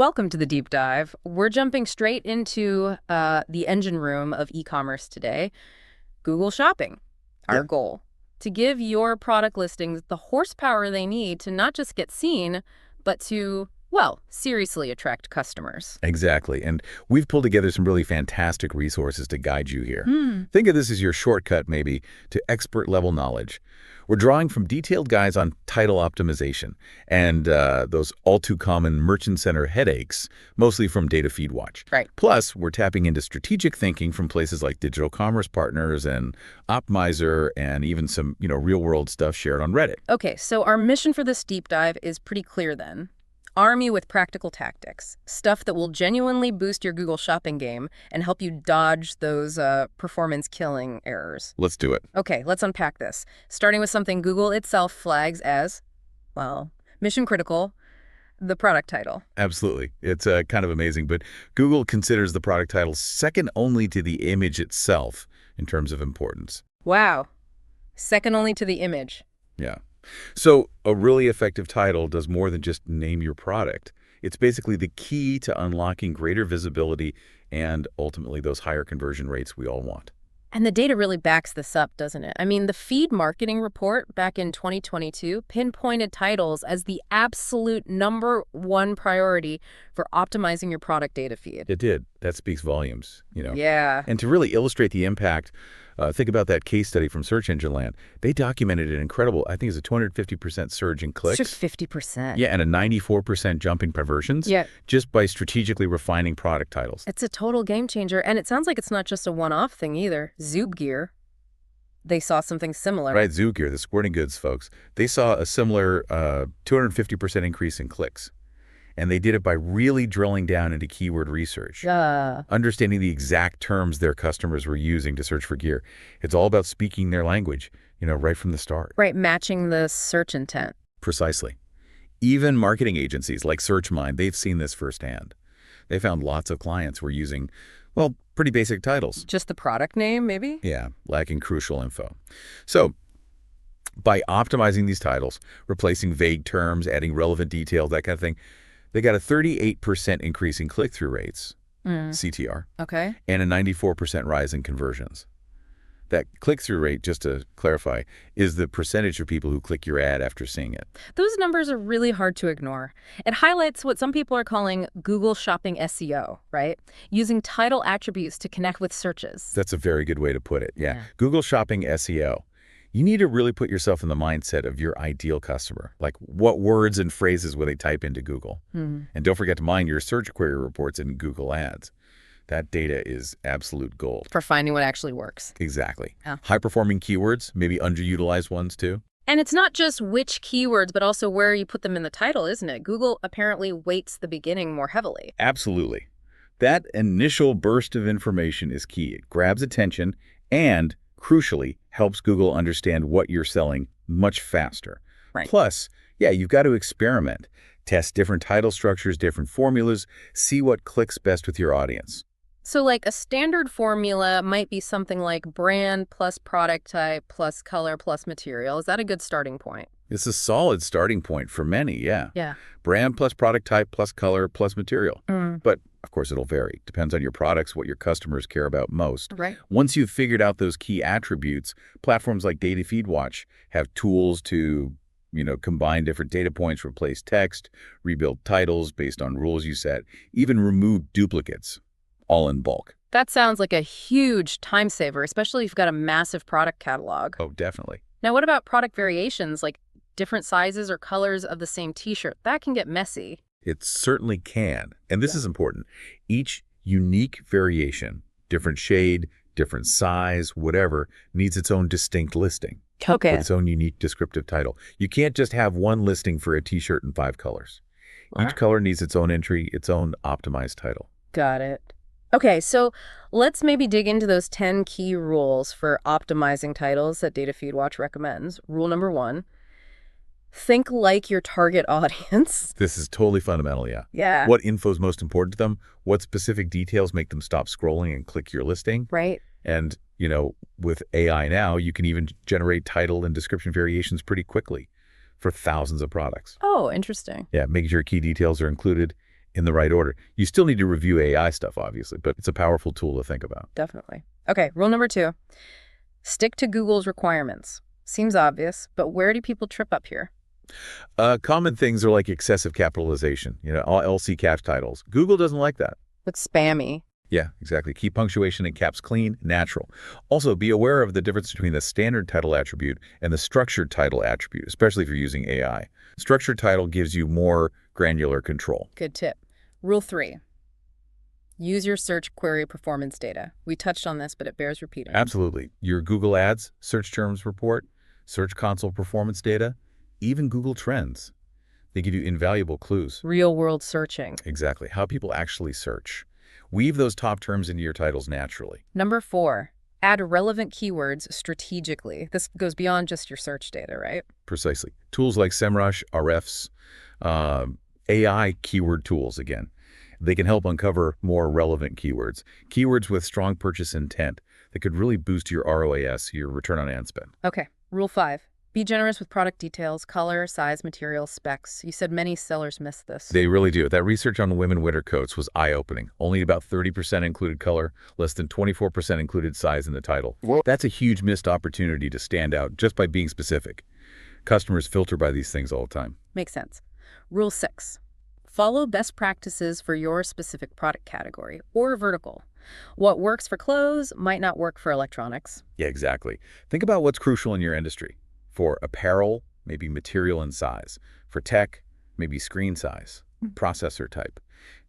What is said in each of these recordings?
Welcome to the deep dive. We're jumping straight into the engine room of e-commerce today. Google Shopping, our goal. To give your product listings the horsepower they need to not just get seen, but to, well, seriously attract customers. Exactly. And we've pulled together some really fantastic resources to guide you here. Hmm. Think of this as your shortcut, maybe, to expert-level knowledge. We're drawing from detailed guides on title optimization and those all-too-common merchant center headaches, mostly from Data Feed Watch. Right. Plus, we're tapping into strategic thinking from places like Digital Commerce Partners and Optimizer and even some, real-world stuff shared on Reddit. Okay, so our mission for this deep dive is pretty clear then. Arm you with practical tactics, stuff that will genuinely boost your Google Shopping game and help you dodge those performance-killing errors. Let's do it. Okay, let's unpack this. Starting with something Google itself flags as, well, mission critical, the product title. Absolutely. It's kind of amazing, but Google considers the product title second only to the image itself in terms of importance. Wow. Second only to the image. Yeah. So a really effective title does more than just name your product. It's basically the key to unlocking greater visibility and ultimately those higher conversion rates we all want. And the data really backs this up, doesn't it? I mean, the Feed Marketing Report back in 2022 pinpointed titles as the absolute #1 priority for optimizing your product data feed. It did. That speaks volumes, Yeah. And to really illustrate the impact, think about that case study from Search Engine Land. They documented an incredible, I think it's a 250% surge in clicks. It's just 50%. Yeah, and a 94% jump in conversions. Yeah. Just by strategically refining product titles. It's a total game changer. And it sounds like it's not just a one-off thing either. Zoogear, they saw something similar. Right, Zoogear, the sporting goods folks, they saw a similar 250% increase in clicks. And they did it by really drilling down into keyword research, understanding the exact terms their customers were using to search for gear. It's all about speaking their language, right from the start. Right, matching the search intent. Precisely. Even marketing agencies like SearchMind, they've seen this firsthand. They found lots of clients were using, well, pretty basic titles. Just the product name, maybe? Yeah, lacking crucial info. So by optimizing these titles, replacing vague terms, adding relevant details, that kind of thing, they got a 38% increase in click-through rates, CTR, Okay. and a 94% rise in conversions. That click-through rate, just to clarify, is the percentage of people who click your ad after seeing it. Those numbers are really hard to ignore. It highlights what some people are calling Google Shopping SEO, right? Using title attributes to connect with searches. That's a very good way to put it, yeah. Google Shopping SEO. You need to really put yourself in the mindset of your ideal customer. Like, what words and phrases will they type into Google? And don't forget to mine your search query reports in Google Ads. That data is absolute gold. For finding what actually works. Exactly. Yeah. High-performing keywords, maybe underutilized ones too. And it's not just which keywords, but also where you put them in the title, isn't it? Google apparently weights the beginning more heavily. Absolutely. That initial burst of information is key. It grabs attention and, crucially, helps Google understand what you're selling much faster. Right. Plus, you've got to experiment. Test different title structures, different formulas, see what clicks best with your audience. So like a standard formula might be something like brand plus product type plus color plus material. Is that a good starting point? It's a solid starting point for many, yeah. Yeah. Brand plus product type plus color plus material. But, of course, it'll vary. Depends on your products, what your customers care about most. Right. Once you've figured out those key attributes, platforms like Data Feed Watch have tools to, combine different data points, replace text, rebuild titles based on rules you set, even remove duplicates, all in bulk. That sounds like a huge time saver, especially if you've got a massive product catalog. Oh, definitely. Now, what about product variations, like different sizes or colors of the same t-shirt? That can get messy. It certainly can. And this is important. Each unique variation, different shade, different size, whatever, needs its own distinct listing. Okay. With its own unique descriptive title. You can't just have one listing for a t-shirt in 5 colors. Each color needs its own entry, its own optimized title. Got it. Okay, so let's maybe dig into those 10 key rules for optimizing titles that Data Feed Watch recommends. Rule number 1, think like your target audience. This is totally fundamental, yeah. Yeah. What info is most important to them? What specific details make them stop scrolling and click your listing? Right. And, with AI now, you can even generate title and description variations pretty quickly for thousands of products. Oh, interesting. Yeah, making sure key details are included in the right order. You still need to review AI stuff, obviously, but it's a powerful tool to think about. Definitely. Okay, rule number 2. Stick to Google's requirements. Seems obvious, but where do people trip up here? Common things are like excessive capitalization, all LC caps titles. Google doesn't like that. It's spammy. Yeah, exactly. Keep punctuation and caps clean, natural. Also, be aware of the difference between the standard title attribute and the structured title attribute, especially if you're using AI. Structured title gives you more granular control. Good tip. Rule 3. Use your search query performance data. We touched on this, but it bears repeating. Absolutely. Your Google Ads, search terms report, Search Console performance data, even Google Trends. They give you invaluable clues. Real-world searching. Exactly. How people actually search. Weave those top terms into your titles naturally. Number 4. Add relevant keywords strategically. This goes beyond just your search data, right? Precisely. Tools like SEMrush, RFs, AI keyword tools, again. They can help uncover more relevant keywords. Keywords with strong purchase intent that could really boost your ROAS, your return on ad spend. Okay. Rule 5. Be generous with product details, color, size, material, specs. You said many sellers miss this. They really do. That research on women winter coats was eye-opening. Only about 30% included color, less than 24% included size in the title. Whoa. That's a huge missed opportunity to stand out just by being specific. Customers filter by these things all the time. Makes sense. Rule 6. Follow best practices for your specific product category or vertical. What works for clothes might not work for electronics. Yeah, exactly. Think about what's crucial in your industry. For apparel, maybe material and size. For tech, maybe screen size, processor type.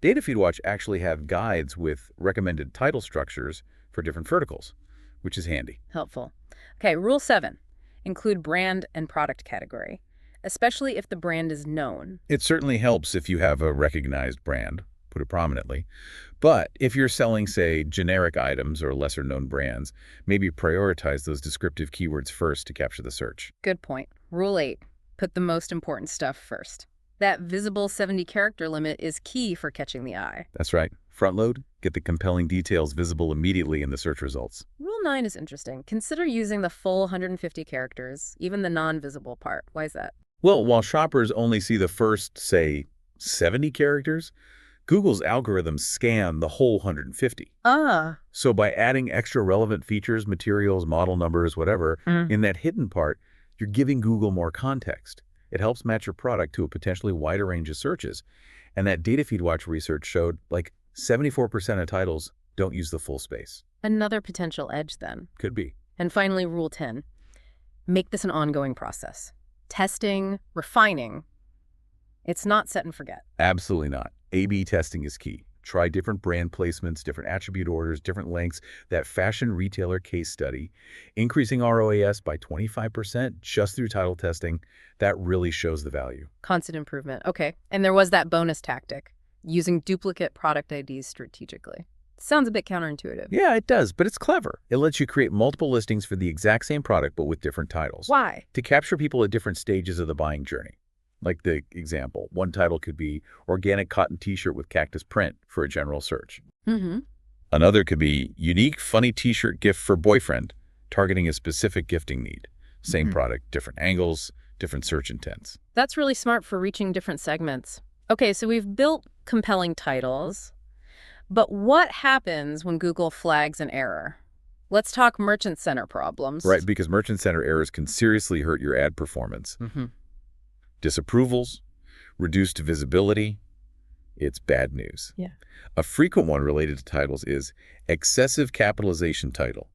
Data FeedWatch actually have guides with recommended title structures for different verticals, which is handy. Helpful. Okay, rule 7. Include brand and product category, especially if the brand is known. It certainly helps if you have a recognized brand, put it prominently. But if you're selling, say, generic items or lesser-known brands, maybe prioritize those descriptive keywords first to capture the search. Good point. Rule 8. Put the most important stuff first. That visible 70-character limit is key for catching the eye. That's right. Front load, get the compelling details visible immediately in the search results. Rule 9 is interesting. Consider using the full 150 characters, even the non-visible part. Why is that? Well, while shoppers only see the first, say, 70 characters, Google's algorithms scan the whole 150. So by adding extra relevant features, materials, model numbers, whatever, in that hidden part, you're giving Google more context. It helps match your product to a potentially wider range of searches. And that Data FeedWatch research showed like 74% of titles don't use the full space. Another potential edge then. Could be. And finally, rule 10. Make this an ongoing process. Testing, refining. It's not set and forget. Absolutely not. A/B testing is key. Try different brand placements, different attribute orders, different lengths. That fashion retailer case study, increasing ROAS by 25% just through title testing, that really shows the value. Constant improvement. Okay. And there was that bonus tactic, using duplicate product IDs strategically. Sounds a bit counterintuitive. Yeah, it does, but it's clever. It lets you create multiple listings for the exact same product, but with different titles. Why? To capture people at different stages of the buying journey. Like the example, one title could be organic cotton t-shirt with cactus print for a general search. Another could be unique funny t-shirt gift for boyfriend, targeting a specific gifting need. Same product, different angles, different search intents. That's really smart for reaching different segments. Okay, so we've built compelling titles, but what happens when Google flags an error? Let's talk Merchant Center problems. Right, because Merchant Center errors can seriously hurt your ad performance. Disapprovals, reduced visibility, it's bad news. Yeah. A frequent one related to titles is excessive capitalization title.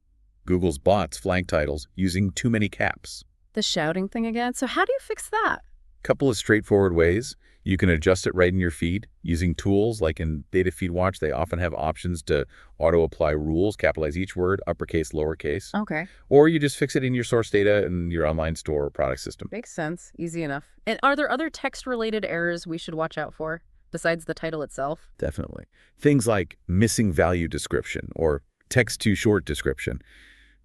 Google's bots flag titles using too many caps. The shouting thing again? So how do you fix that? Couple of straightforward ways. You can adjust it right in your feed using tools like in Data FeedWatch. They often have options to auto-apply rules, capitalize each word, uppercase, lowercase. Okay. Or you just fix it in your source data in your online store or product system. Makes sense. Easy enough. And are there other text-related errors we should watch out for besides the title itself? Definitely. Things like missing value description or text too short description.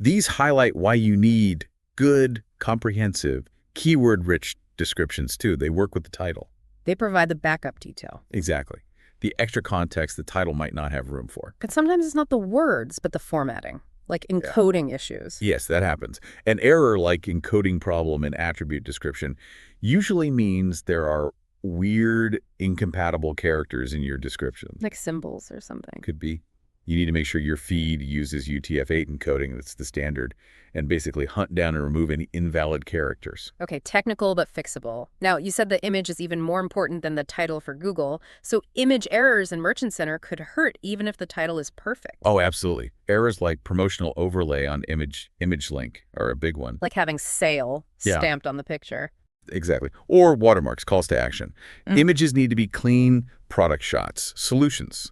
These highlight why you need good, comprehensive, keyword-rich descriptions too. They work with the title. They provide the backup detail. Exactly. The extra context the title might not have room for. But sometimes it's not the words, but the formatting, like encoding issues. Yes, that happens. An error like encoding problem in attribute description usually means there are weird, incompatible characters in your description. Like symbols or something. Could be. You need to make sure your feed uses UTF-8 encoding, that's the standard, and basically hunt down and remove any invalid characters. Okay, technical but fixable. Now, you said the image is even more important than the title for Google, so image errors in Merchant Center could hurt even if the title is perfect. Oh, absolutely. Errors like promotional overlay on image link are a big one. Like having sale stamped on the picture. Exactly. Or watermarks, calls to action. Images need to be clean product shots, solutions.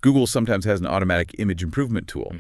Google sometimes has an automatic image improvement tool.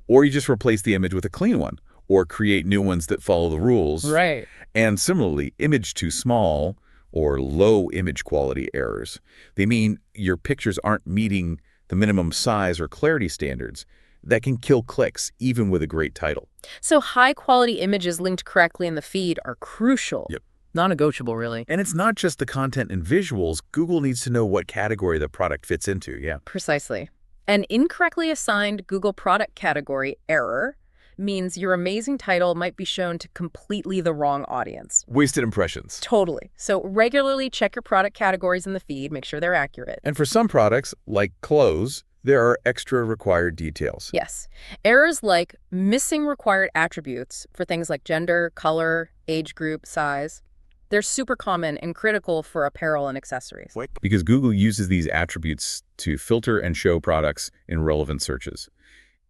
Or you just replace the image with a clean one, or create new ones that follow the rules. Right. And similarly, image too small or low image quality errors. They mean your pictures aren't meeting the minimum size or clarity standards. That can kill clicks, even with a great title. So high-quality images linked correctly in the feed are crucial. Yep. Non-negotiable, really. And it's not just the content and visuals. Google needs to know what category the product fits into, Precisely. An incorrectly assigned Google product category error means your amazing title might be shown to completely the wrong audience. Wasted impressions. Totally. So regularly check your product categories in the feed, make sure they're accurate. And for some products, like clothes, there are extra required details. Yes. Errors like missing required attributes for things like gender, color, age group, size, they're super common and critical for apparel and accessories. Because Google uses these attributes to filter and show products in relevant searches.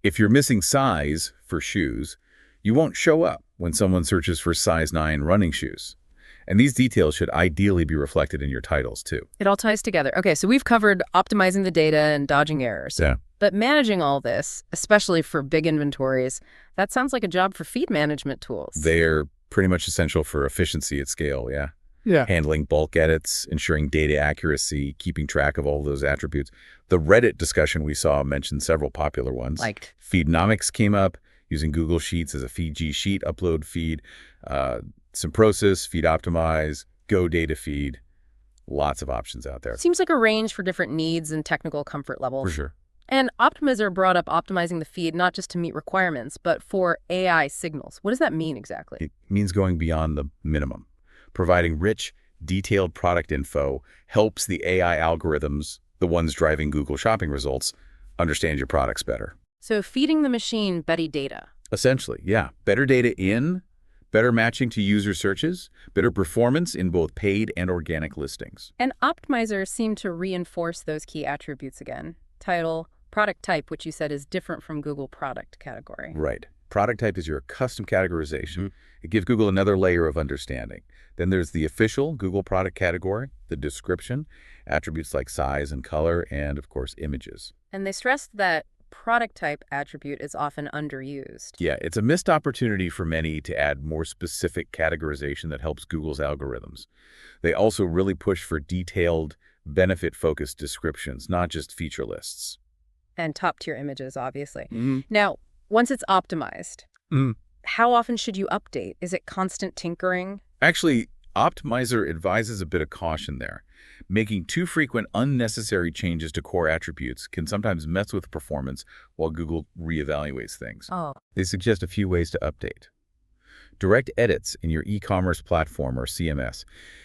If you're missing size for shoes, you won't show up when someone searches for size 9 running shoes. And these details should ideally be reflected in your titles, too. It all ties together. Okay, so we've covered optimizing the data and dodging errors. Yeah. But managing all this, especially for big inventories, that sounds like a job for feed management tools. They're pretty much essential for efficiency at scale, Yeah. Handling bulk edits, ensuring data accuracy, keeping track of all those attributes. The Reddit discussion we saw mentioned several popular ones. Liked. Feednomics came up, using Google Sheets as a Fiji sheet upload feed. Symprosis, Feed Optimize, Go Data Feed. Lots of options out there. Seems like a range for different needs and technical comfort levels. For sure. And Optimizer brought up optimizing the feed not just to meet requirements, but for AI signals. What does that mean exactly? It means going beyond the minimum. Providing rich, detailed product info helps the AI algorithms, the ones driving Google shopping results, understand your products better. So feeding the machine better data. Essentially, yeah. Better data in, better matching to user searches, better performance in both paid and organic listings. And Optimizer seemed to reinforce those key attributes again. Title, product type, which you said is different from Google product category. Right. Product type is your custom categorization. It gives Google another layer of understanding. Then there's the official Google product category, the description, attributes like size and color, and of course, images. And they stressed that product type attribute is often underused. Yeah, it's a missed opportunity for many to add more specific categorization that helps Google's algorithms. They also really push for detailed, benefit-focused descriptions, not just feature lists. And top-tier images, obviously. Now, once it's optimized, how often should you update? Is it constant tinkering? Actually, Optimizer advises a bit of caution there. Making too frequent, unnecessary changes to core attributes can sometimes mess with performance while Google reevaluates things. Oh. They suggest a few ways to update. Direct edits in your e-commerce platform or CMS,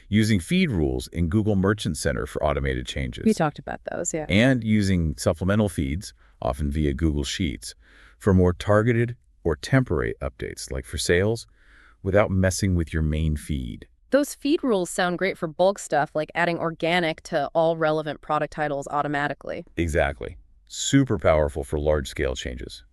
using feed rules in Google Merchant Center for automated changes. We talked about those, yeah. And using supplemental feeds, often via Google Sheets, for more targeted or temporary updates, like for sales, without messing with your main feed. Those feed rules sound great for bulk stuff, like adding organic to all relevant product titles automatically. Exactly. Super powerful for large-scale changes.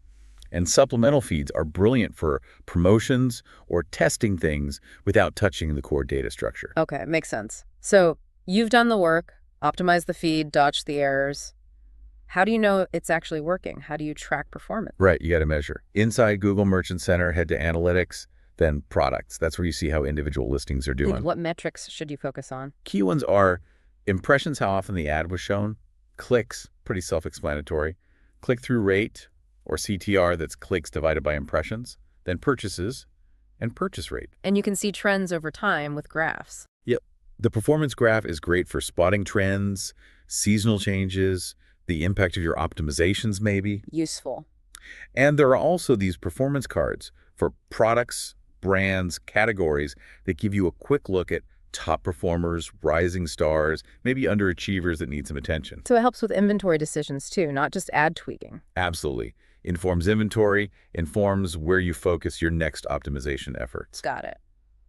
And supplemental feeds are brilliant for promotions or testing things without touching the core data structure. Okay, makes sense. So you've done the work, optimized the feed, dodged the errors. How do you know it's actually working? How do you track performance? Right, you got to measure. Inside Google Merchant Center, head to Analytics, then Products. That's where you see how individual listings are doing. What metrics should you focus on? Key ones are impressions, how often the ad was shown, clicks, pretty self-explanatory, click-through rate, or CTR, that's clicks divided by impressions, then purchases, and purchase rate. And you can see trends over time with graphs. Yep. The performance graph is great for spotting trends, seasonal changes, the impact of your optimizations maybe. Useful. And there are also these performance cards for products, brands, categories that give you a quick look at top performers, rising stars, maybe underachievers that need some attention. So it helps with inventory decisions too, not just ad tweaking. Absolutely. Informs inventory, informs where you focus your next optimization efforts. Got it.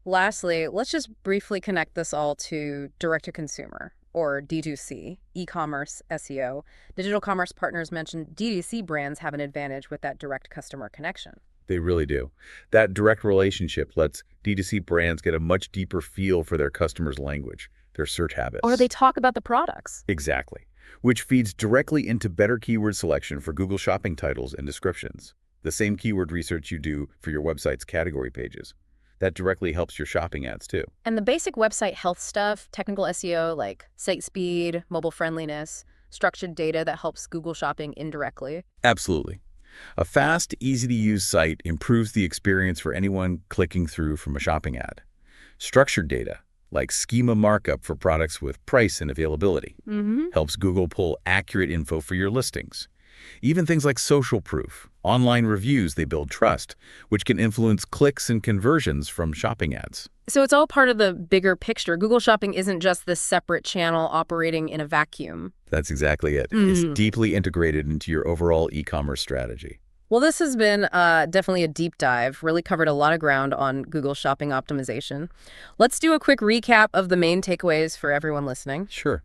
Lastly, let's just briefly connect this all to direct-to-consumer, or D2C, e-commerce, SEO. Digital commerce partners mentioned D2C brands have an advantage with that direct customer connection. They really do. That direct relationship lets D2C brands get a much deeper feel for their customers' language, their search Or habits. they talk about the products. Exactly. Which feeds directly into better keyword selection for Google Shopping titles and descriptions. The same keyword research you do for your website's category pages. That directly helps your shopping ads too. And the basic website health stuff, technical SEO like site speed, mobile friendliness, structured data that helps Google Shopping indirectly. Absolutely. A fast, easy-to-use site improves the experience for anyone clicking through from a shopping ad. Structured data, like schema markup for products with price and availability, helps Google pull accurate info for your listings. Even things like social proof, online reviews, they build trust, which can influence clicks and conversions from shopping ads. So it's all part of the bigger picture. Google Shopping isn't just this separate channel operating in a vacuum. That's exactly it. It's deeply integrated into your overall e-commerce strategy. Well, this has been definitely a deep dive, really covered a lot of ground on Google Shopping optimization. Let's do a quick recap of the main takeaways for everyone listening. Sure.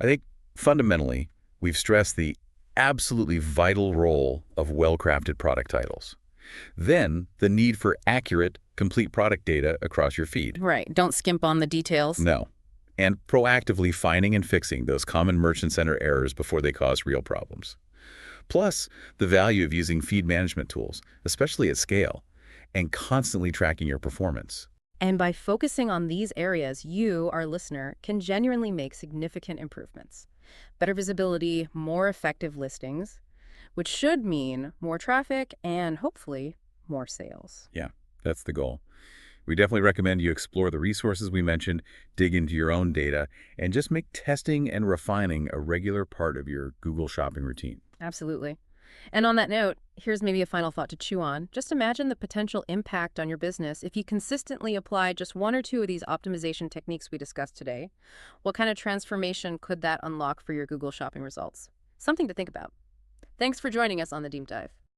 I think fundamentally, we've stressed the absolutely vital role of well-crafted product titles. Then, the need for accurate, complete product data across your feed. Right. Don't skimp on the details. No. And proactively finding and fixing those common merchant center errors before they cause real problems. Plus, the value of using feed management tools, especially at scale, and constantly tracking your performance. And by focusing on these areas, you, our listener, can genuinely make significant improvements. Better visibility, more effective listings, which should mean more traffic and hopefully more sales. Yeah, that's the goal. We definitely recommend you explore the resources we mentioned, dig into your own data, and just make testing and refining a regular part of your Google Shopping routine. Absolutely. And on that note, here's maybe a final thought to chew on. Just imagine the potential impact on your business if you consistently apply just one or two of these optimization techniques we discussed today. What kind of transformation could that unlock for your Google Shopping results? Something to think about. Thanks for joining us on the Deep Dive.